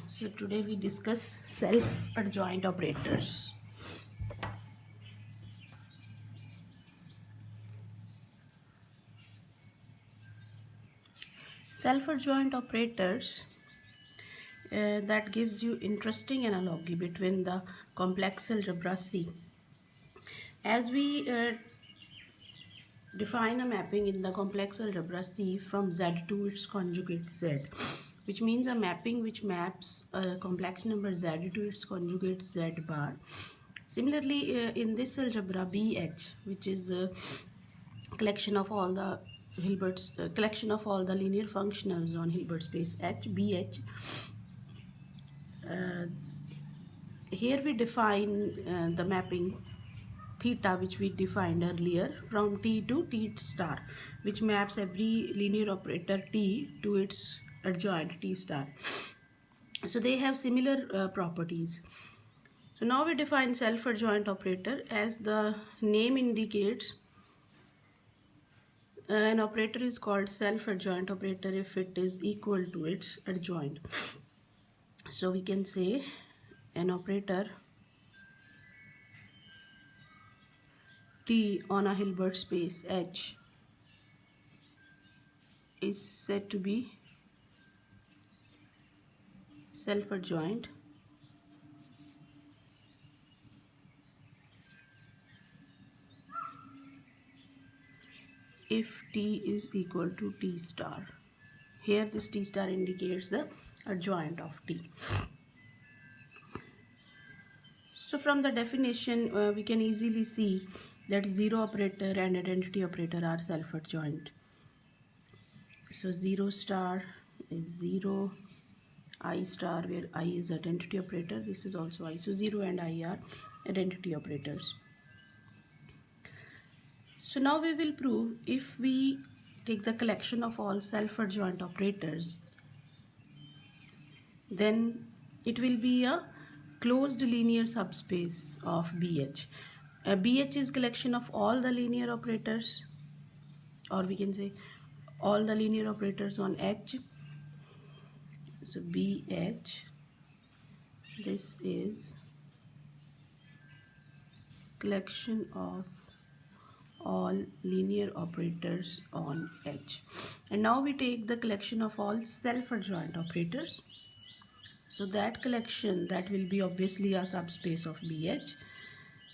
So today we discuss self-adjoint operators. Self-adjoint operators that gives you interesting analogy between the complex algebra C. As we define a mapping in the complex algebra C from Z to its conjugate Z, which means a mapping which maps a complex number Z to its conjugate Z bar. Similarly, in this algebra BH, which is a collection of all the Hilbert's collection of all the linear functionals on Hilbert space H, BH, uh, here we define the mapping theta, which we defined earlier, from T to T star, which maps every linear operator T to its adjoint T star. So they have similar properties. So now we define self-adjoint operator. As the name indicates, an operator is called self-adjoint operator if it is equal to its adjoint. So we can say an operator T on a Hilbert space H is said to be self-adjoint if T is equal to T star. Here this T star indicates the adjoint of T. So from the definition we can easily see that zero operator and identity operator are self-adjoint. So 0 star is 0, I star where I is identity operator, this is also I. So 0 and I are identity operators. So now we will prove if we take the collection of all self-adjoint operators, then it will be a closed linear subspace of BH. BH is collection of all the linear operators, or we can say all the linear operators on H. So BH, this is collection of all linear operators on H. And now we take the collection of all self-adjoint operators. So that collection, that will be obviously a subspace of BH.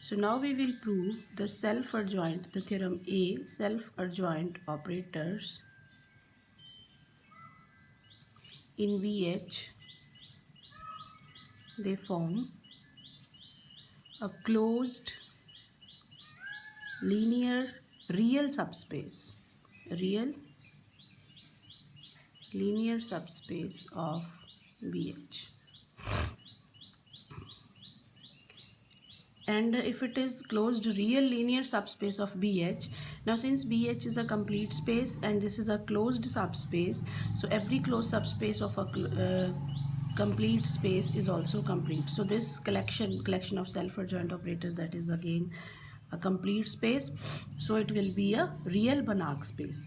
So now we will prove the self-adjoint, the theorem A, self-adjoint operators in VH, they form a closed linear real subspace, real linear subspace of BH. And if it is closed real linear subspace of BH, now since BH is a complete space and this is a closed subspace, so every closed subspace of a complete space is also complete. So this collection of self-adjoint operators, that is again a complete space, so it will be a real Banach space,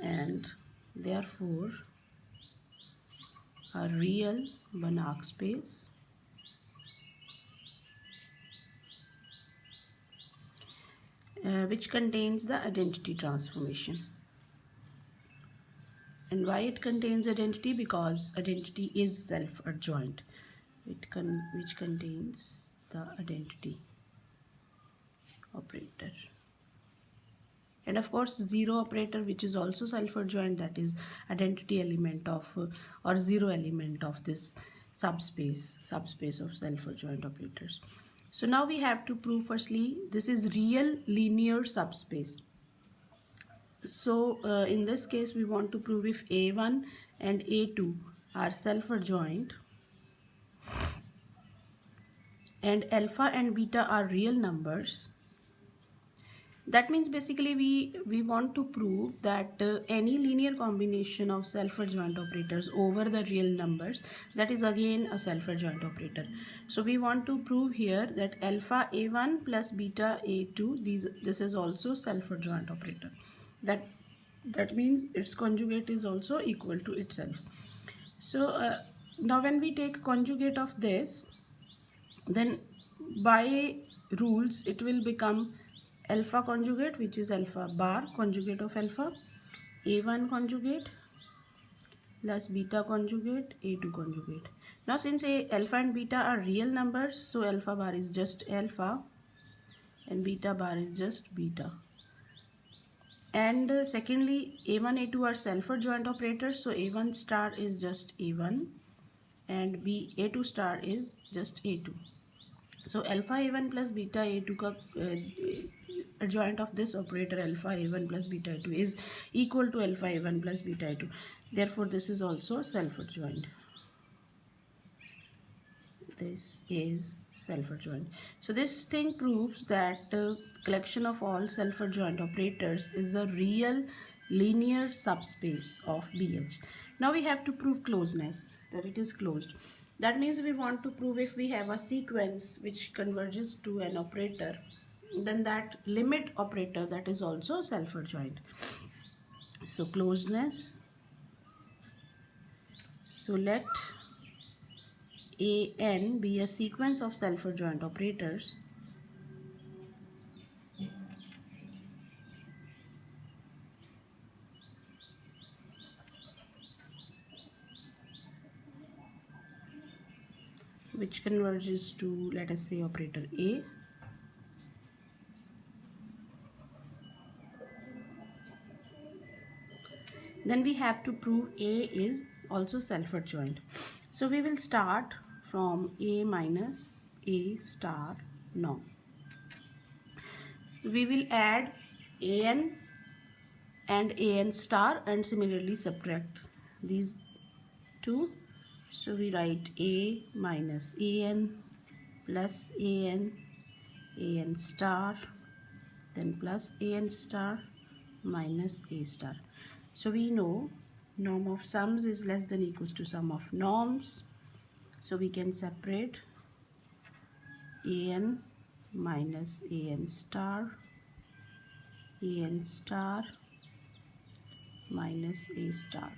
and therefore a real Banach space which contains the identity transformation. And why it contains identity? Because identity is self-adjoint, which contains the identity operator. And of course zero operator, which is also self-adjoint, that is identity element of or zero element of this subspace of self-adjoint operators. So now we have to prove, firstly, this is real linear subspace. So in this case we want to prove if A1 and A2 are self-adjoint and alpha and beta are real numbers. That means basically we want to prove that any linear combination of self-adjoint operators over the real numbers, that is again a self-adjoint operator. So we want to prove here that alpha A1 plus beta A2, this is also self-adjoint operator. That means its conjugate is also equal to itself. So Now when we take conjugate of this, then by rules it will become alpha conjugate, which is alpha bar conjugate of alpha, a1 conjugate plus beta conjugate a2 conjugate. Now since alpha and beta are real numbers, so alpha bar is just alpha and beta bar is just beta. And secondly, a1 a2 are Selford joint operators, so a1 star is just a1 and a2 star is just a2. So alpha a1 plus beta a2 का adjoint of this operator alpha a1 plus beta a2 is equal to alpha a1 plus beta a2. Therefore this is also self-adjoint. This is self-adjoint. So this thing proves that collection of all self-adjoint operators is a real linear subspace of BH. Now we have to prove closeness, that it is closed. That means we want to prove if we have a sequence which converges to an operator, then that limit operator that is also self-adjoint. So closeness. So let an be a sequence of self-adjoint operators which converges to, let us say, operator A. Then we have to prove A is also self-adjoint. So we will start from A minus A star norm. We will add an and an star and similarly subtract these two. So we write A minus an plus an star, then plus an star minus a star. So we know norm of sums is less than equals to sum of norms. So we can separate an minus an star minus a star.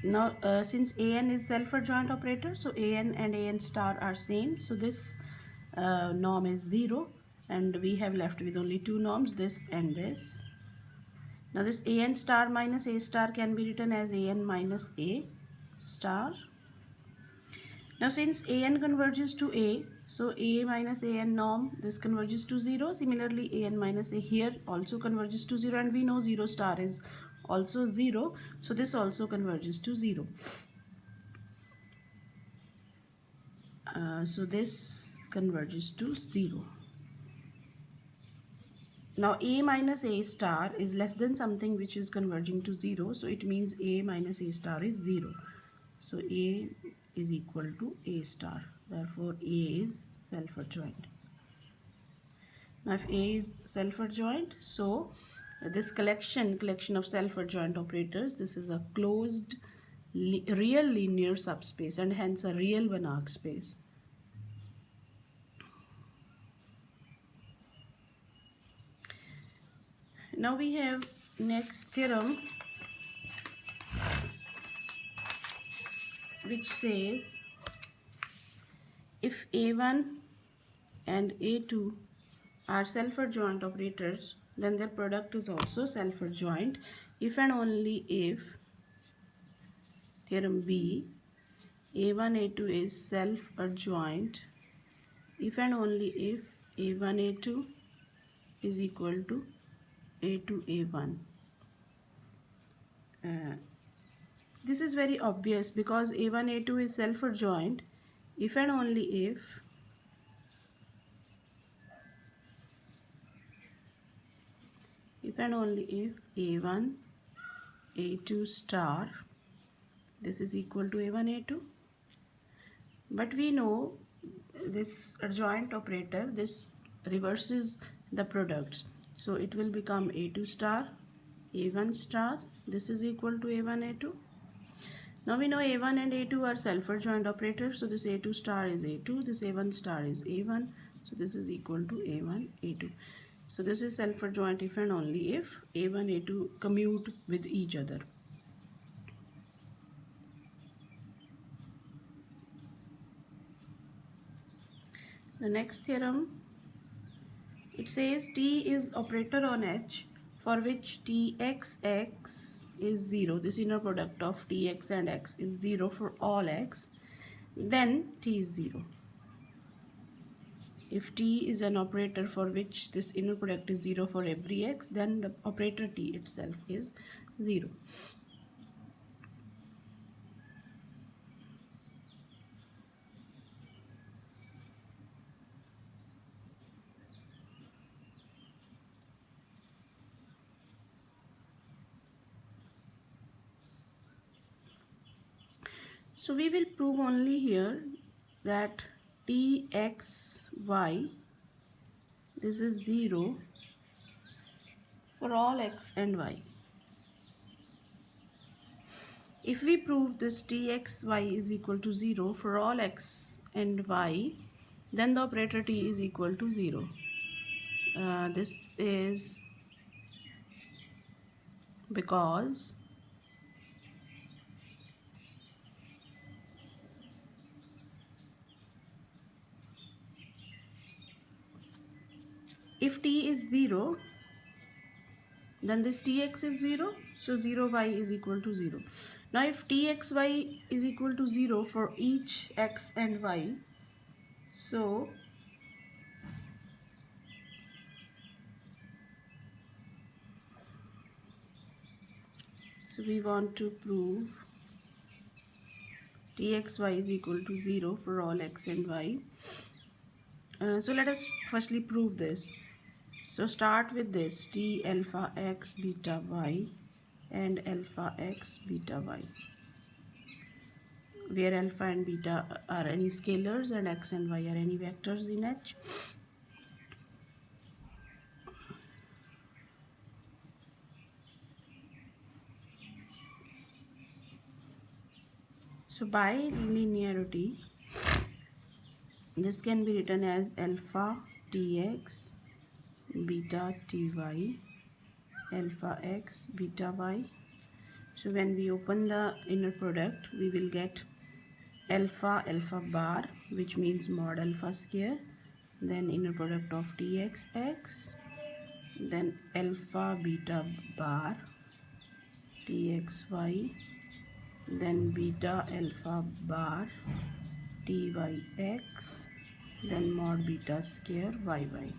Now since an is self-adjoint operator, so an and an star are same, so this norm is 0 and we have left with only two norms, this and this. Now this an star minus a star can be written as an minus a star. Now since an converges to a, so a minus an norm, this converges to 0. Similarly an minus a here also converges to 0, and we know 0 star is also 0, so this also converges to 0. So this converges to 0. Now a minus a star is less than something which is converging to 0, so it means a minus a star is 0. So a is equal to a star, therefore a is self-adjoint. Now if a is self-adjoint, so this collection of self-adjoint operators, this is a closed real linear subspace and hence a real Banach space. Now we have next theorem, which says if a1 and a2 are self-adjoint operators, then their product is also self-adjoint if and only if, theorem B, a1 a2 is self-adjoint if and only if a1 a2 is equal to a2 a1. This is very obvious because a1 a2 is self-adjoint if and only if a1 a2 star, this is equal to a1 a2. But we know this adjoint operator, this reverses the products, so it will become a2 star a1 star, this is equal to a1 a2. Now we know A1 and A2 are self-adjoint operators. So this A2 star is A2, this A1 star is A1. So this is equal to A1, A2. So this is self-adjoint if and only if A1, A2 commute with each other. The next theorem, it says T is operator on H for which Txx is 0. This inner product of Tx and x is 0 for all x. Then T is 0. If T is an operator for which this inner product is 0 for every x, then the operator T itself is 0. So we will prove only here that Txy, this is 0 for all x and y. If we prove this Txy is equal to 0 for all x and y, then the operator T is equal to 0. This is because if T is 0, then this Tx is 0, so 0y is equal to 0. Now if Txy is equal to 0 for each x and y, so we want to prove Txy is equal to 0 for all x and y. So let us firstly prove this. So start with this T alpha x beta y and alpha x beta y, where alpha and beta are any scalars and x and y are any vectors in H. So by linearity, this can be written as alpha tx beta ty alpha x beta y. So when we open the inner product, we will get alpha alpha bar, which means mod alpha square, then inner product of txx, then alpha beta bar txy, then beta alpha bar tyx, then mod beta square yy.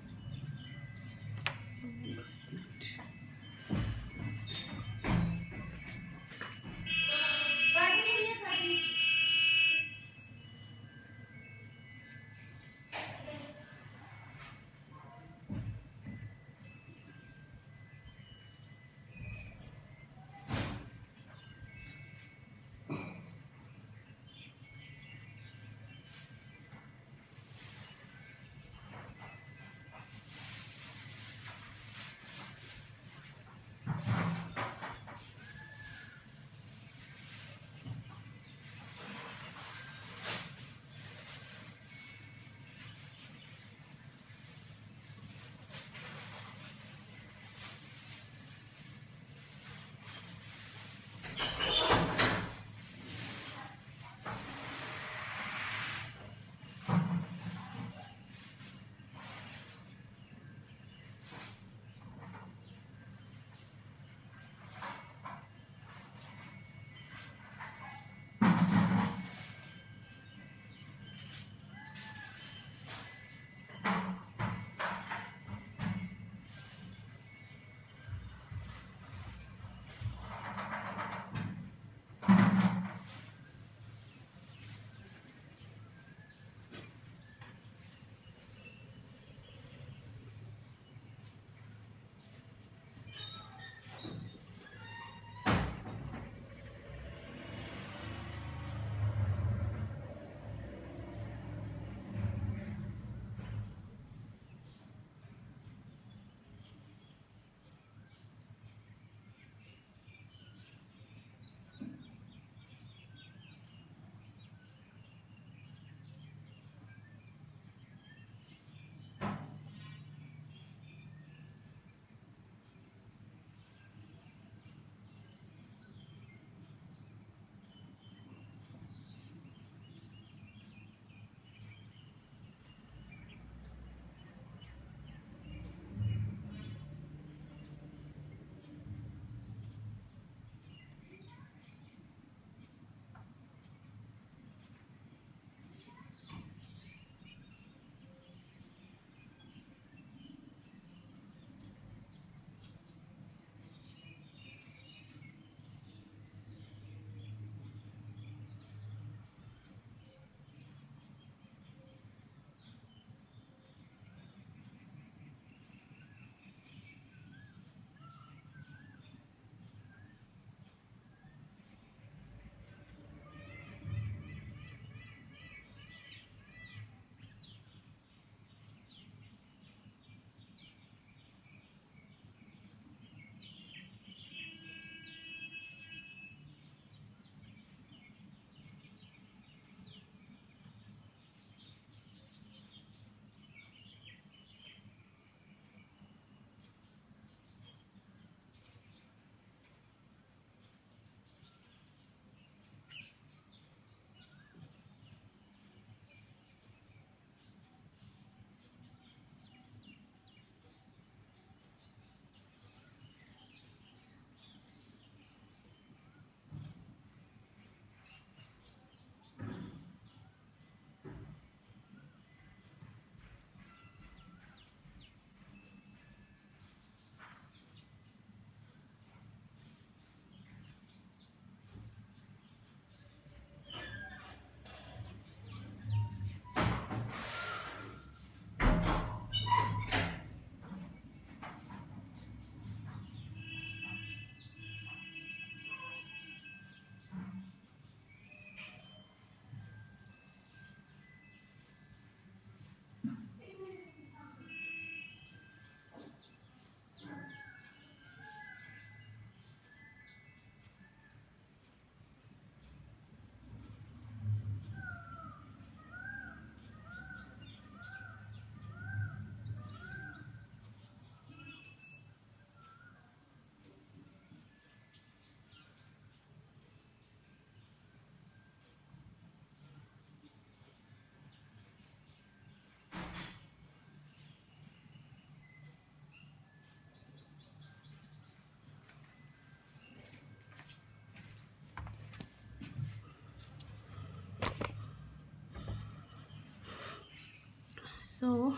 So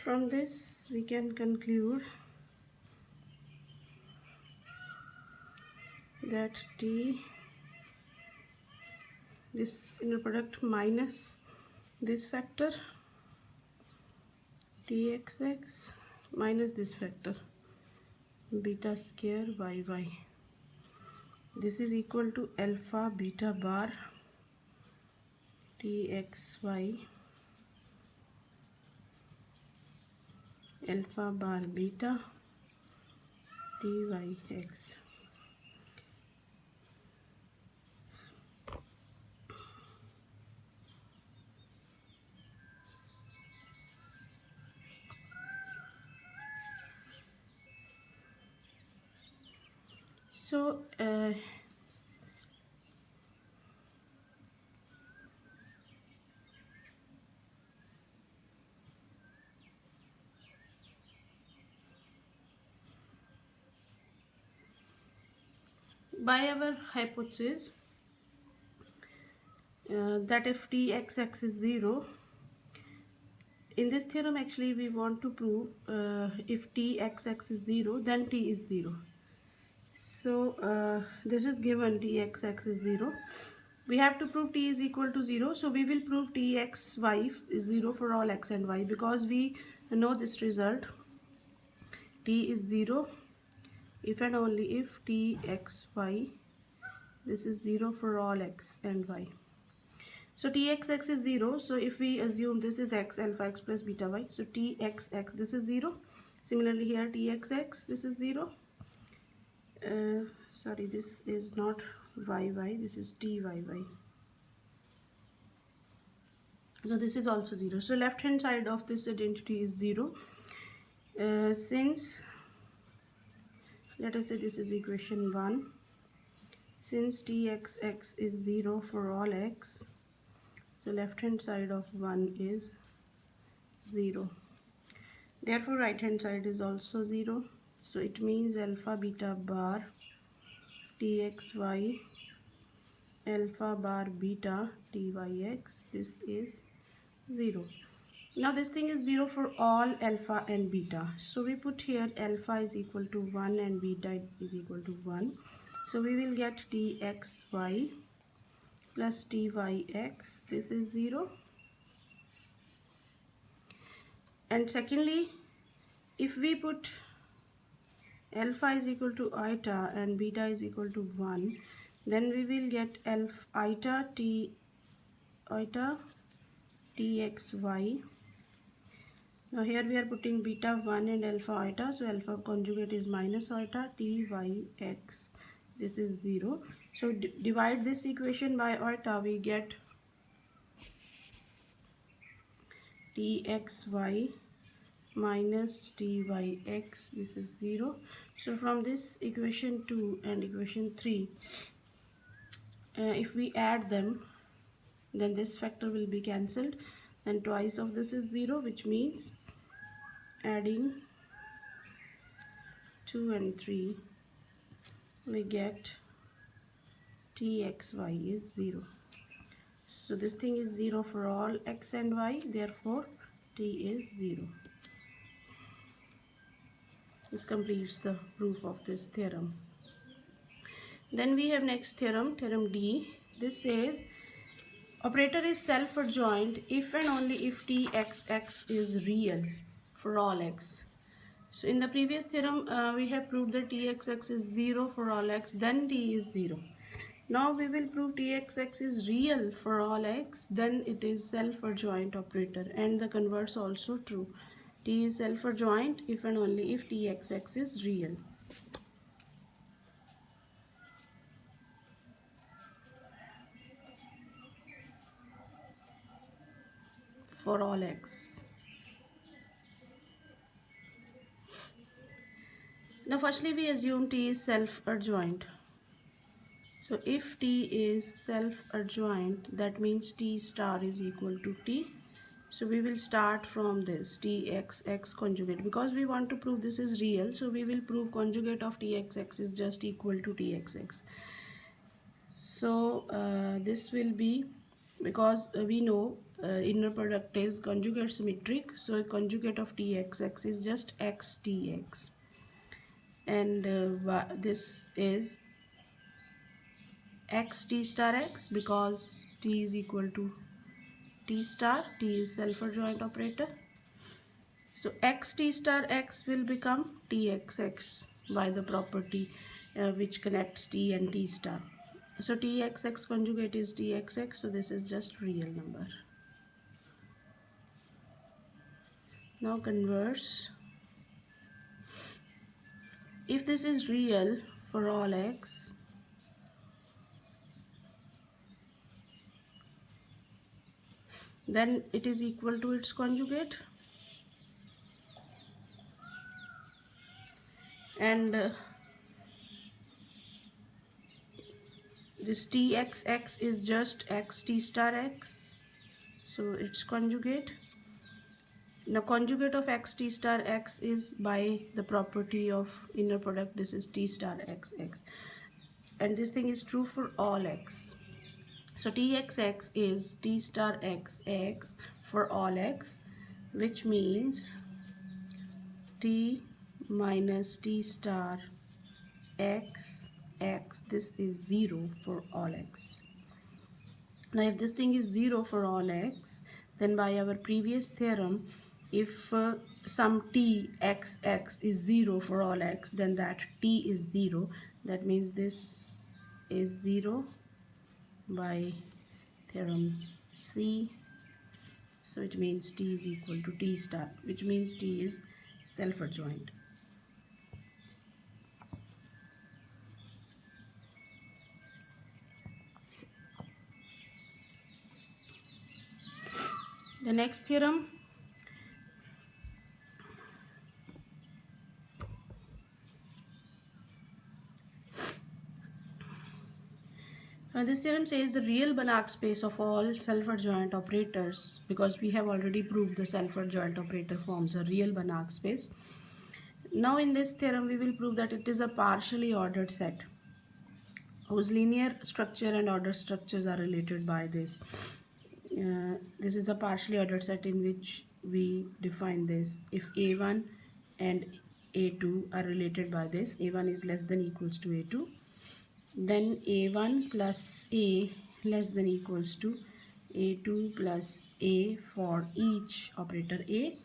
from this we can conclude that T, this inner product minus this factor Txx minus this factor beta square yy, this is equal to alpha beta bar Txy alpha bar beta Tyx. So by our hypothesis that if Txx is 0, in this theorem actually we want to prove if Txx is 0 then T is 0. So this is given Txx is 0. We have to prove T is equal to 0. So we will prove Txy is 0 for all x and y because we know this result. T is 0 if and only if Txy, this is 0 for all x and y. So Txx is 0. So if we assume this is x, alpha x plus beta y. So Txx, this is 0. Similarly here Txx, this is 0. Sorry, this is not yy, this is Tyy. So this is also 0. So left hand side of this identity is 0. Since, let us say this is equation 1. Since Txx is 0 for all x, so left hand side of 1 is 0. Therefore right hand side is also 0. So it means alpha beta bar Txy alpha bar beta Tyx, this is 0. Now this thing is 0 for all alpha and beta. So we put here alpha is equal to 1 and beta is equal to 1. So we will get Txy plus Tyx, this is 0. And secondly, if we put alpha is equal to eta and beta is equal to 1, then we will get alpha eta Txy. Now here we are putting beta 1 and alpha eta, so alpha conjugate is minus eta Tyx, this is 0. So divide this equation by eta, we get Txy minus Tyx, this is 0. So from this equation 2 and equation 3, if we add them, then this factor will be cancelled and twice of this is 0, which means adding 2 and 3 we get Txy is 0. So this thing is 0 for all x and y, therefore T is 0. This completes the proof of this theorem. Then we have next theorem, theorem D. This says operator is self-adjoint if and only if Txx is real for all x. So in the previous theorem we have proved that Txx is 0 for all x, then T is 0. Now we will prove Txx is real for all x, then it is self-adjoint operator, and the converse also true. T is self-adjoint if and only if Txx is real. For all x. Now firstly we assume T is self-adjoint. So if T is self-adjoint, that means T star is equal to T. So we will start from this Txx conjugate, because we want to prove this is real. So we will prove conjugate of Txx is just equal to Txx. So this will be, because we know inner product is conjugate symmetric, so a conjugate of txx is just x tx, and this is x t star x, because t is equal to t star, t is self-adjoint operator. So x t star x will become txx by the property which connects t and t star. So txx conjugate is txx, so this is just real number. Now converse. If this is real for all x, then it is equal to its conjugate, and this txx is just x t star x, so its conjugate. Now conjugate of x t star x is by the property of inner product, this is t star x x, and this thing is true for all x. So txx is t star x x for all x, which means t minus t star x x, this is 0 for all x. Now if this thing is 0 for all x, then by our previous theorem, if some t x x is 0 for all x, then that t is 0. That means this is 0 by theorem C. So it means t is equal to t star, which means t is self-adjoint. The next theorem, this theorem says the real Banach space of all self-adjoint operators, because we have already proved the self-adjoint operator forms a real Banach space. Now in this theorem we will prove that it is a partially ordered set whose linear structure and order structures are related by this. This is a partially ordered set in which we define this. If A1 and A2 are related by this, A1 is less than equals to A2, then A1 plus A less than equals to A2 plus A for each operator A.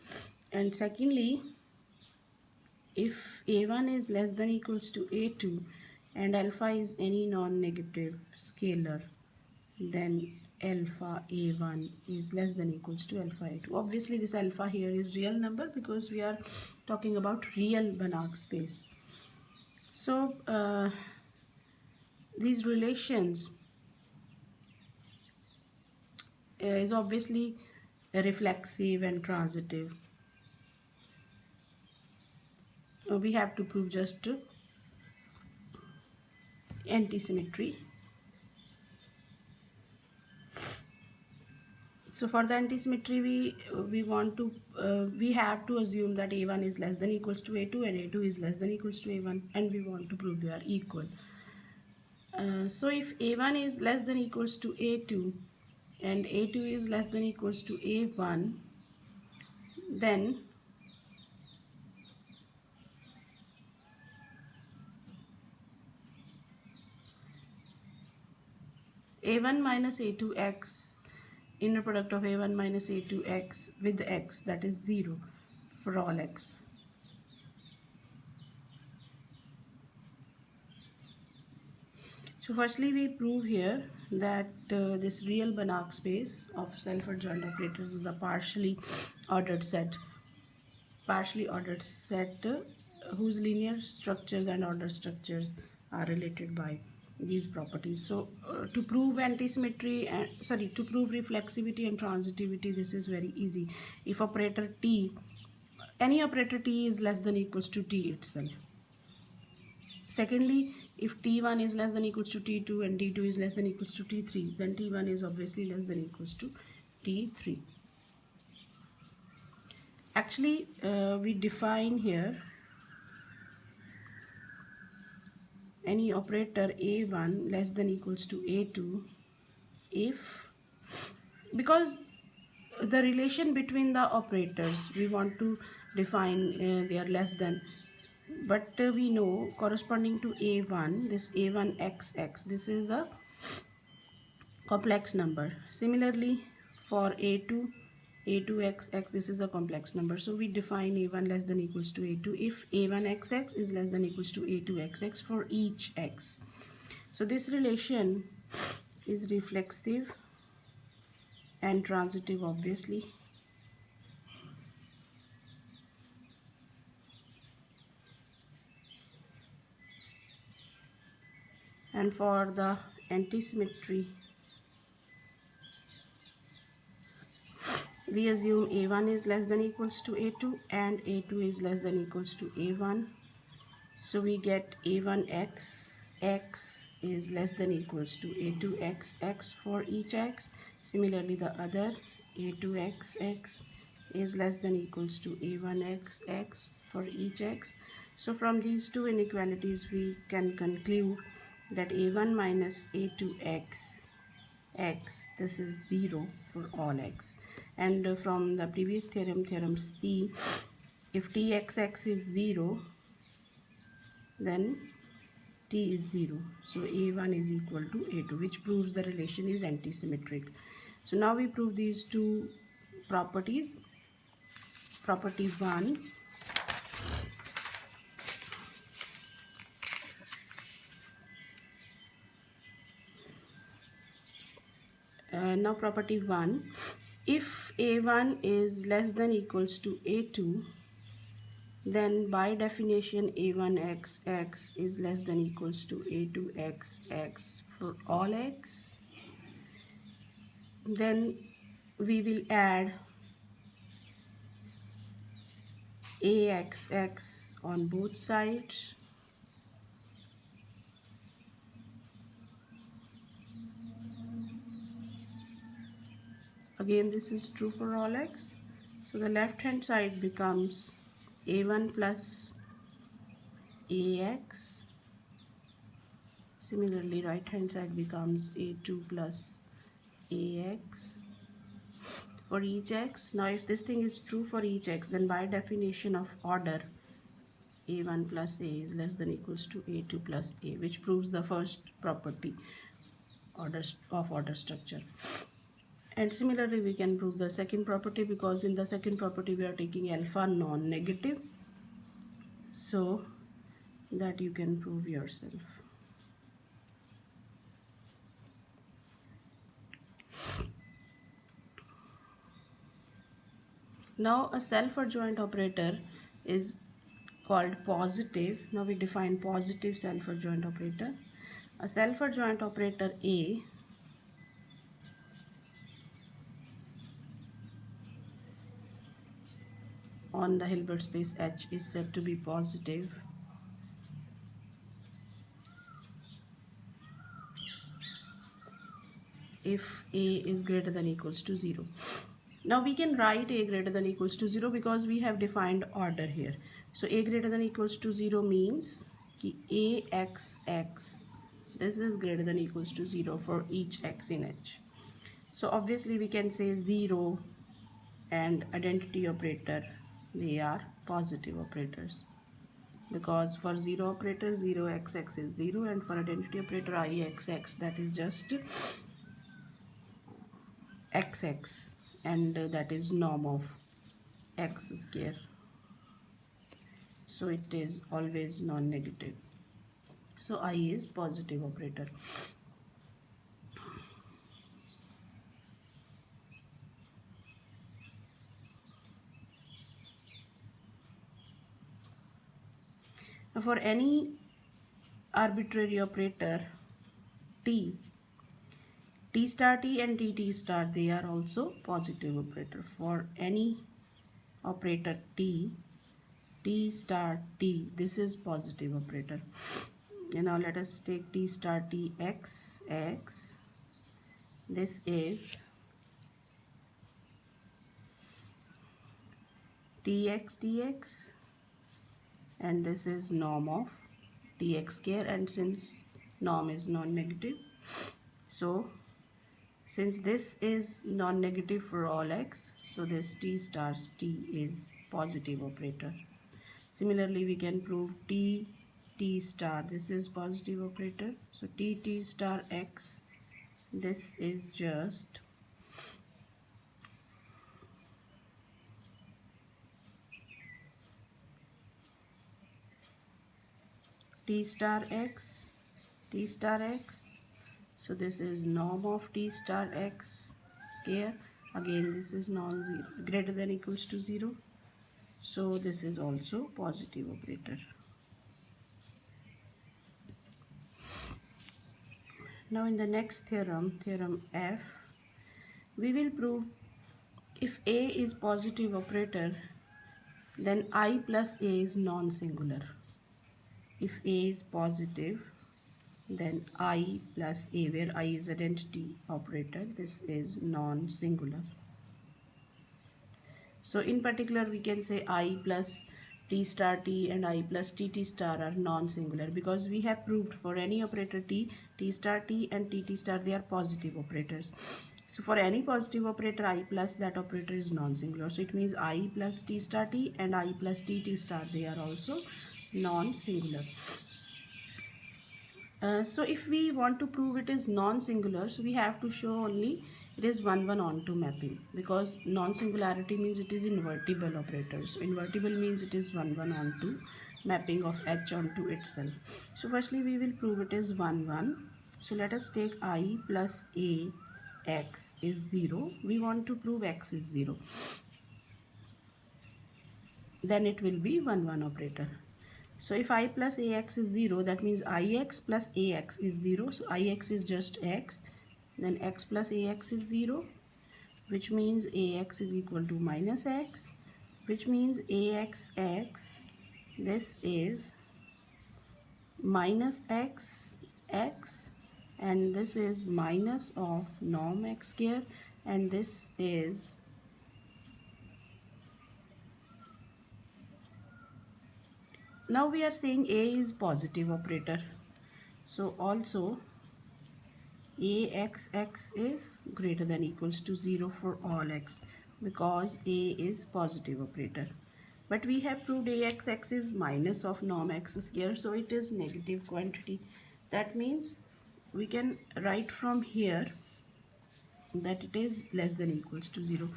And secondly, if A1 is less than equals to A2 and alpha is any non-negative scalar, then alpha A1 is less than equals to alpha A2. Obviously this alpha here is real number because we are talking about real Banach space. So these relations is obviously reflexive and transitive. We have to prove just antisymmetry. So for the antisymmetry, we have to assume that A1 is less than equals to A2 and A2 is less than equals to A1, and we want to prove they are equal. So if A1 is less than equals to A2 and A2 is less than equals to A1, then A1 minus A2x, inner product of A1 minus A2x with x, that is 0 for all x. So firstly we prove here that this real Banach space of self-adjoint operators is a partially ordered set whose linear structures and order structures are related by these properties. So to prove antisymmetry and to prove reflexivity and transitivity, this is very easy. If operator t, any operator t is less than equals to t itself. Secondly, if t1 is less than equals to t2 and t2 is less than equals to t3, then t1 is obviously less than equals to t3. Actually, we define here any operator a1 less than equals to a2 if, because the relation between the operators we want to define, they are less than, but we know corresponding to a1, this a1xx, this is a complex number. Similarly for a2, a2xx, this is a complex number. So we define a1 less than equals to a2 if a1xx is less than equals to a2xx for each x. So this relation is reflexive and transitive, obviously. And for the antisymmetry, we assume a1 is less than equals to a2 and a2 is less than equals to a1. So we get a1x x is less than equals to a2x x for each x. Similarly, the other a2x x is less than equals to a1x x for each x. So from these two inequalities, we can conclude that a1 minus a2x x, this is 0 for all x. And from the previous theorem, theorem C, if txx is 0, then t is 0. So a1 is equal to a2, which proves the relation is antisymmetric. So now we prove these two properties. Property 1, now property 1, if a1 is less than equals to a2, then by definition a1xx is less than equals to a2xx for all x. Then we will add axx on both sides. Again, this is true for all x. So the left hand side becomes a1 plus ax. Similarly, right hand side becomes a2 plus ax for each x. Now if this thing is true for each x, then by definition of order, a1 plus a is less than equals to a2 plus a, which proves the first property of order structure. And similarly, we can prove the second property, because in the second property we are taking alpha non-negative, so that you can prove yourself. Now a self-adjoint operator is called positive. Now we define positive self-adjoint operator. A self-adjoint operator A on the Hilbert space H is said to be positive if A is greater than equals to 0. Now we can write A greater than equals to 0 because we have defined order here. So A greater than equals to 0 means ki AXX, this is greater than equals to 0 for each x in H. So obviously we can say 0 and identity operator, they are positive operators, because for 0 operator 0xx is 0, and for identity operator IXX, that is just xx, and that is norm of x square, so it is always non-negative. So I is positive operator. Now for any arbitrary operator t, t star t and t star, they are also positive operator. For any operator t, t star t, this is positive operator. And now let us take t star t x x, this is tx dx, and this is norm of dx square, and since norm is non-negative, so since this is non-negative for all x, so this t stars t is positive operator. Similarly, we can prove t t star, this is positive operator. So t t star x, this is just t star x, t star x. So this is norm of t star x square. Again, this is non-zero, greater than equals to 0. So this is also positive operator. Now in the next theorem, theorem F, we will prove if A is positive operator, then I plus A is non-singular. If A is positive, then I plus A, where I is identity operator, this is non-singular. So in particular, we can say I plus t star t and I plus t star are non-singular, because we have proved for any operator t star t and t star, they are positive operators. So for any positive operator, I plus that operator is non-singular. So it means I plus t star t and I plus t star, they are also non-singular. So if we want to prove it is non-singular, so we have to show only it is 1 1 onto mapping, because non-singularity means it is invertible operator. So invertible means it is 1 1 onto mapping of h onto itself. So firstly we will prove it is 1 1. So let us take I plus a x is 0. We want to prove x is 0. Then it will be 1 1 operator. So if I plus ax is 0, that means ix plus ax is 0. So ix is just x. Then x plus ax is 0, which means ax is equal to minus x, which means axx, this is minus x, and this is minus of norm x square, and this is, now we are saying a is positive operator. So also axx is greater than equals to 0 for all x, because a is positive operator. But we have proved axx is minus of norm x square, so it is negative quantity. That means we can write from here that it is less than equals to 0.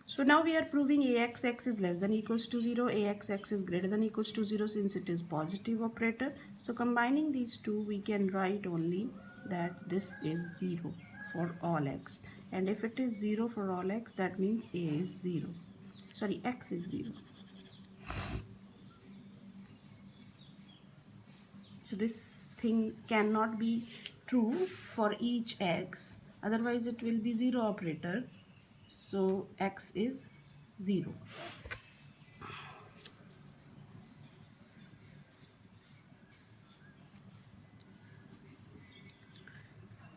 So now we are proving axx is less than equals to 0, axx is greater than equals to 0, since it is positive operator. So combining these two, we can write only that this is 0 for all x. And if it is 0 for all x, that means a is 0. Sorry, x is 0. So this thing cannot be true for each x, otherwise it will be 0 operator. So x is 0.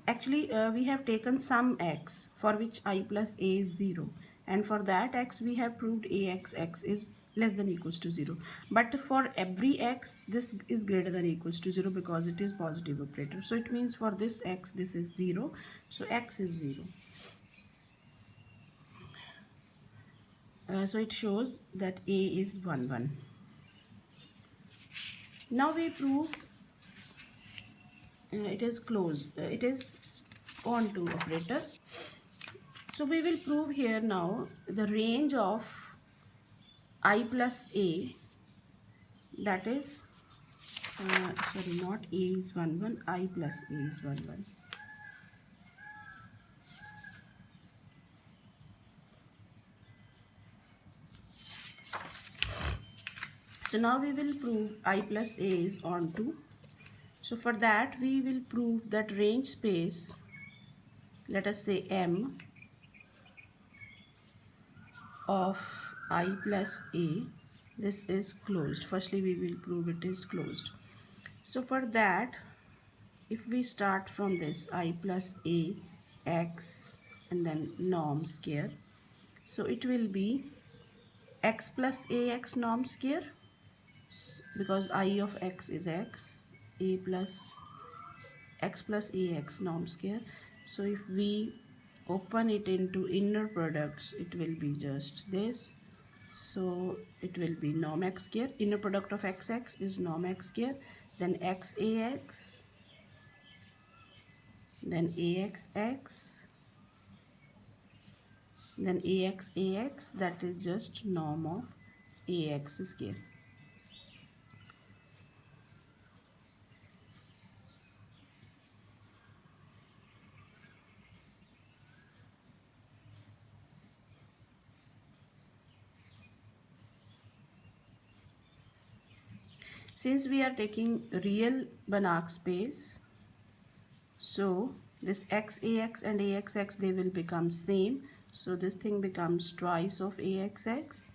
Actually, we have taken some x for which I plus a is 0, and for that x we have proved axx is less than equals to 0. But for every x, this is greater than equals to 0, because it is positive operator. So it means for this x, this is 0. So x is 0. So it shows that a is 1 1. Now we prove it is closed. It is onto operator. So we will prove here now the range of I plus a, that is, sorry, not a is 1 1, I plus a is 1 1. So now we will prove I plus a is onto. So for that we will prove that range space, let us say M of I plus a, this is closed. Firstly we will prove it is closed. So for that, if we start from this I plus a x and then norm square, so it will be x plus ax norm square, because I of x is x, a plus x plus ax norm square. So if we open it into inner products, it will be just this. So it will be norm x square. Inner product of xx is norm x square, then xax, then axx, then axax, that is just norm of ax square. Since we are taking real Banach space, so this xax and axx, they will become same. So this thing becomes twice of axx.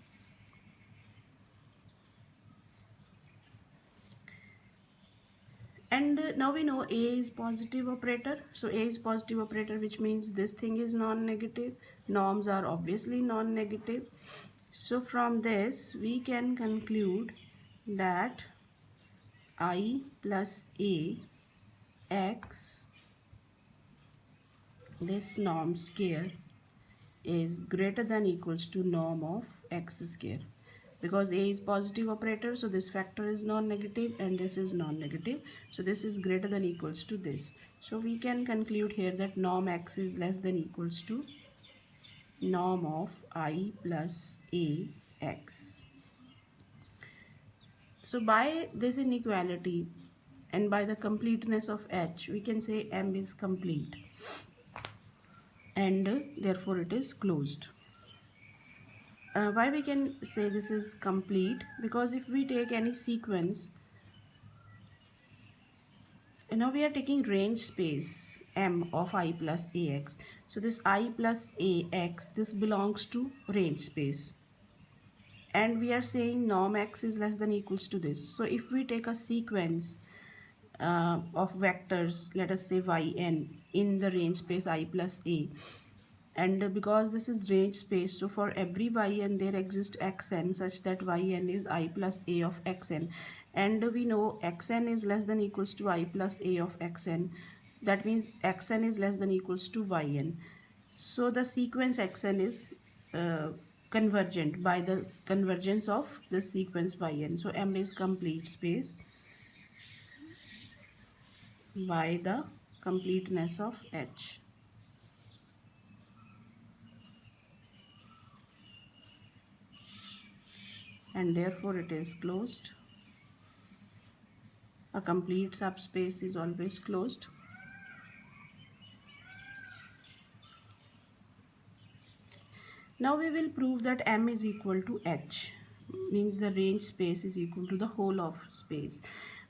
And now we know A is positive operator. So A is positive operator, which means this thing is non-negative. Norms are obviously non-negative. So from this, we can conclude that I plus A x, this norm square, is greater than equals to norm of x square, because a is positive operator, so this factor is non-negative and this is non-negative, so this is greater than equals to this. So we can conclude here that norm x is less than equals to norm of I plus a x. So by this inequality and by the completeness of h, we can say M is complete, and therefore it is closed. Why we can say this is complete? Because if we take any sequence, now we are taking range space M of I plus AX. So this I plus AX, this belongs to range space. And we are saying norm x is less than equals to this. So if we take a sequence of vectors, let us say yn, in the range space I plus A, and because this is range space, so for every yn there exists xn such that yn is I plus A of xn, and we know xn is less than equals to I plus A of xn. That means xn is less than equals to yn. So the sequence xn is convergent by the convergence of the sequence yn. So M is complete space by the completeness of H. And therefore it is closed. A complete subspace is always closed. Now we will prove that M is equal to H, means the range space is equal to the whole of space,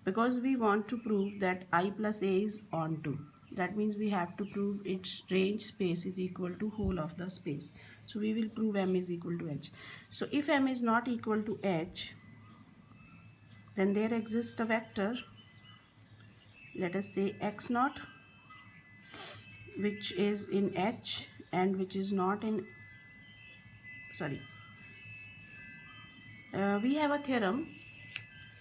because we want to prove that I plus A is onto. That means we have to prove its range space is equal to whole of the space. So we will prove M is equal to H. So if M is not equal to H, then there exists a vector, let us say x naught, which is in H and which is not in, we have a theorem.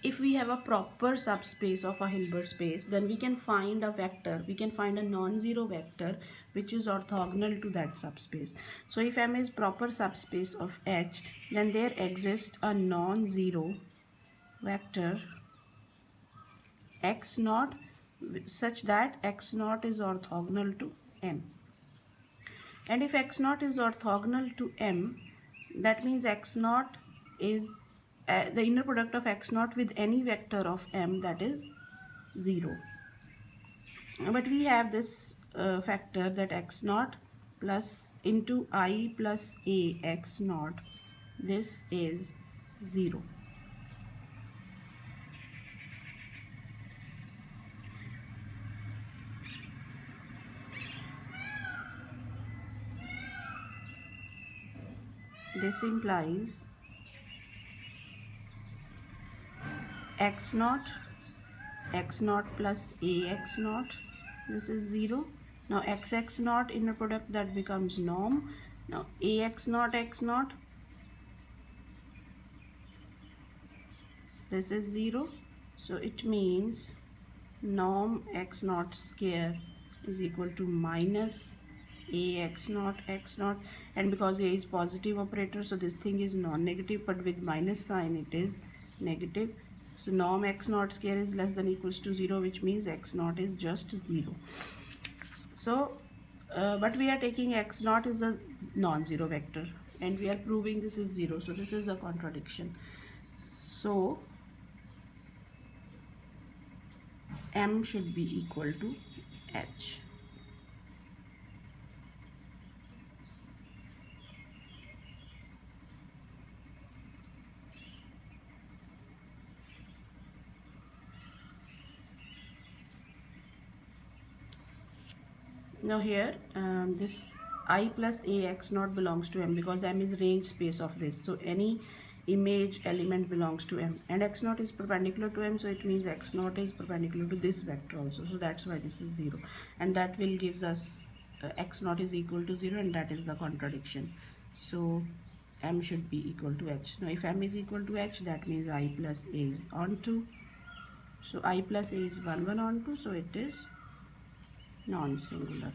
If we have a proper subspace of a Hilbert space, then we can find a vector, we can find a non-zero vector which is orthogonal to that subspace. So if M is proper subspace of H, then there exists a non-zero vector x naught such that x naught is orthogonal to M. And if x naught is orthogonal to M, that means x naught is the inner product of x naught with any vector of M, that is 0. But we have this factor that x naught plus into I plus A x naught, this is 0. This implies x naught plus ax naught, this is 0. Now xx naught inner product, that becomes norm. Now ax naught x naught, this is 0. So it means norm x naught square is equal to minus a x naught, and because a is positive operator, so this thing is non-negative, but with minus sign it is negative. So norm x naught square is less than equals to 0, which means x naught is just 0. So but we are taking x naught is a non-zero vector and we are proving this is 0, so this is a contradiction. So m should be equal to h. Now here this I plus ax naught belongs to m because m is range space of this, so any image element belongs to m, and x naught is perpendicular to m, so it means x naught is perpendicular to this vector also, so that's why this is 0, and that will gives us x naught is equal to 0, and that is the contradiction. So m should be equal to h. Now if m is equal to h, that means I plus a is onto, so I plus a is 1 1 onto, so it is non-singular.